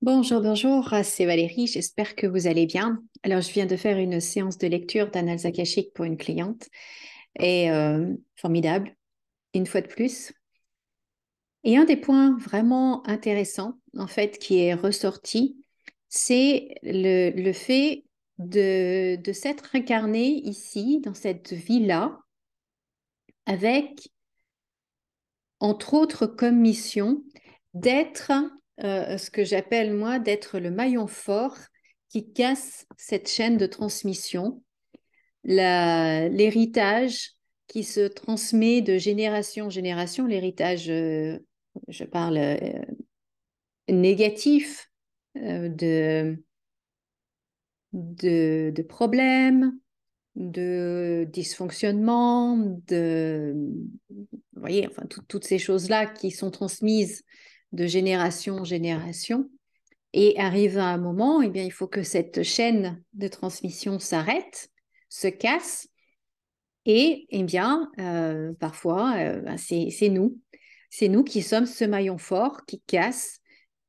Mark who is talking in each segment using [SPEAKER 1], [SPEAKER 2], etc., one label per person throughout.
[SPEAKER 1] Bonjour, bonjour, c'est Valérie, j'espère que vous allez bien. Alors, je viens de faire une séance de lecture d'Annales Akashiques pour une cliente et formidable, une fois de plus. Et un des points vraiment intéressants, en fait, qui est ressorti, c'est le fait de s'être incarné ici, dans cette vie-là, avec, entre autres, comme mission d'être ce que j'appelle, moi, d'être le maillon fort qui casse cette chaîne de transmission, l'héritage qui se transmet de génération en génération, l'héritage, je parle négatif, de problèmes, de dysfonctionnements, vous voyez, enfin, toutes ces choses-là qui sont transmises de génération en génération. Et arrive à un moment, eh bien, il faut que cette chaîne de transmission s'arrête, se casse, et eh bien, parfois, ben, c'est nous qui sommes ce maillon fort qui casse,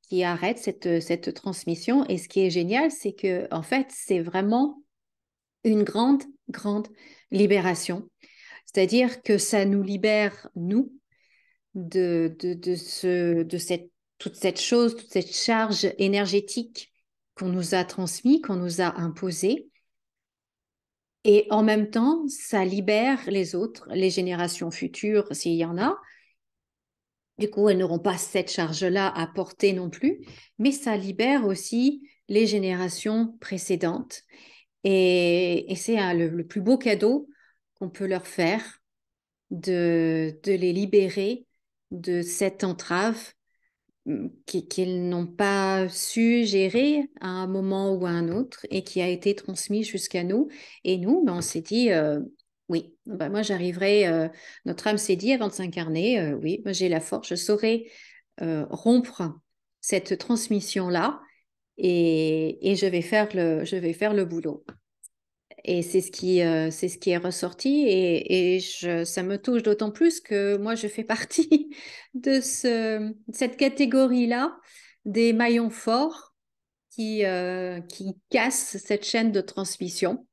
[SPEAKER 1] qui arrête cette transmission. Et ce qui est génial, c'est que en fait, c'est vraiment une grande, grande libération. C'est-à-dire que ça nous libère, nous, de toute cette chose, toute cette charge énergétique qu'on nous a transmise, qu'on nous a imposée. Et en même temps, ça libère les autres, les générations futures, s'il y en a. Du coup, elles n'auront pas cette charge-là à porter non plus, mais ça libère aussi les générations précédentes. Et c'est le plus beau cadeau qu'on peut leur faire de les libérer de cette entrave qu'ils n'ont pas su gérer à un moment ou à un autre et qui a été transmis jusqu'à nous. Et nous, ben, on s'est dit, oui, ben, moi j'arriverai, notre âme s'est dit avant de s'incarner, oui, moi j'ai la force, je saurai rompre cette transmission-là et je vais faire le boulot. Et c'est ce qui est ressorti ça me touche d'autant plus que moi, je fais partie de cette catégorie-là des maillons forts qui cassent cette chaîne de transmission.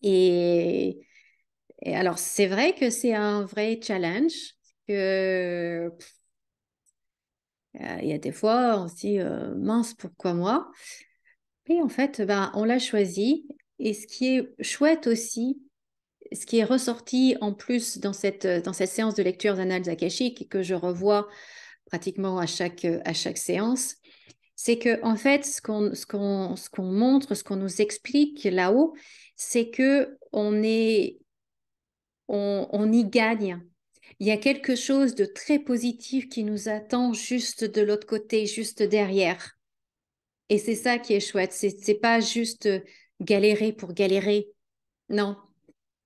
[SPEAKER 1] Et, et alors, c'est vrai que c'est un vrai challenge, que il y a des fois, on se dit, mince, pourquoi moi? Et en fait, ben, on l'a choisi. Et ce qui est chouette aussi, ce qui est ressorti en plus dans cette séance de lecture d'Annales Akashiques et que je revois pratiquement à chaque séance, c'est que en fait, ce qu'on montre, ce qu'on nous explique là-haut, c'est que on y gagne. Il y a quelque chose de très positif qui nous attend juste de l'autre côté, juste derrière. Et c'est ça qui est chouette. C'est pas juste galérer pour galérer. Non,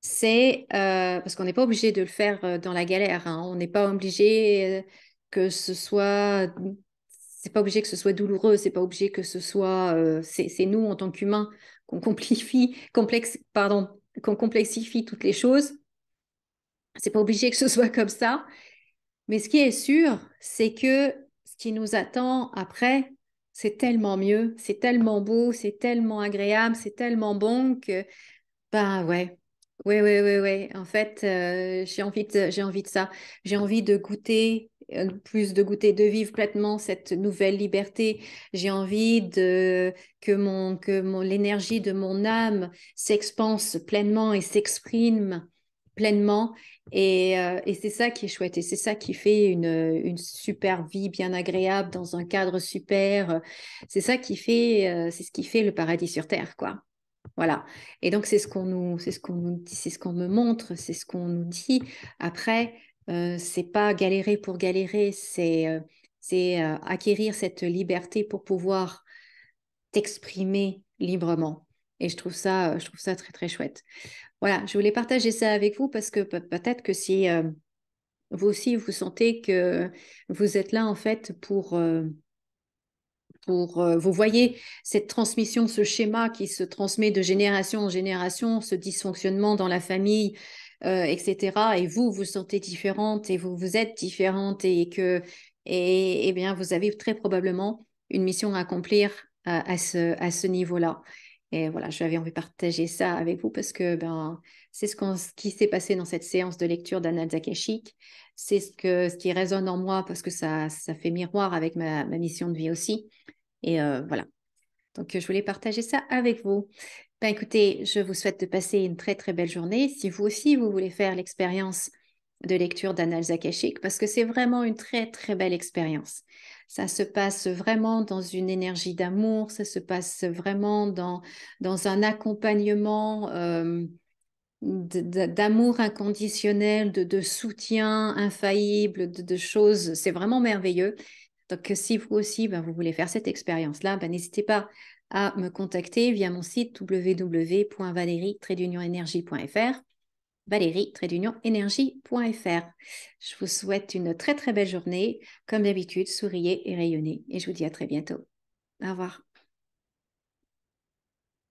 [SPEAKER 1] c'est parce qu'on n'est pas obligé de le faire dans la galère, hein. On n'est pas obligé que ce soit, c'est pas obligé que ce soit douloureux, c'est pas obligé que ce soit, c'est nous en tant qu'humains qu'on complexifie toutes les choses. C'est pas obligé que ce soit comme ça. Mais ce qui est sûr, c'est que ce qui nous attend après, c'est tellement mieux, c'est tellement beau, c'est tellement agréable, c'est tellement bon que ben ouais, ouais. En fait, j'ai envie de ça. J'ai envie de goûter, plus de goûter, de vivre pleinement cette nouvelle liberté. J'ai envie l'énergie de mon âme s'expanse pleinement et s'exprime pleinement. Et c'est ça qui est chouette. Et c'est ça qui fait une super vie bien agréable dans un cadre super. C'est ça qui fait, c'est ce qui fait le paradis sur Terre, quoi. Voilà. Et donc, c'est ce qu'on nous dit, c'est ce qu'on me montre, c'est ce qu'on nous dit. Après, c'est pas galérer pour galérer, c'est acquérir cette liberté pour pouvoir t'exprimer librement. Et je trouve ça très, très chouette. Voilà, je voulais partager ça avec vous parce que peut-être que si vous aussi, vous sentez que vous êtes là, en fait, vous voyez cette transmission, ce schéma qui se transmet de génération en génération, ce dysfonctionnement dans la famille, etc. Et vous, vous sentez différente et vous êtes différente et bien, vous avez très probablement une mission à accomplir à ce niveau-là. Et voilà, j'avais envie de partager ça avec vous parce que c'est ce qui s'est passé dans cette séance de lecture d'Annales Akashiques. C'est ce qui résonne en moi parce que ça fait miroir avec ma mission de vie aussi. Et voilà. Donc, je voulais partager ça avec vous. Ben, écoutez, je vous souhaite de passer une très, très belle journée. Si vous aussi, vous voulez faire l'expérience de lecture d'Annales Akashiques, parce que c'est vraiment une très, très belle expérience. Ça se passe vraiment dans une énergie d'amour, ça se passe vraiment dans un accompagnement d'amour inconditionnel, de soutien infaillible, de choses. C'est vraiment merveilleux. Donc, si vous aussi, vous voulez faire cette expérience-là, n'hésitez pas à me contacter via mon site www.valérie-énergie.fr valérie-énergie.fr. Je vous souhaite une très très belle journée. Comme d'habitude, souriez et rayonnez. Et je vous dis à très bientôt. Au revoir.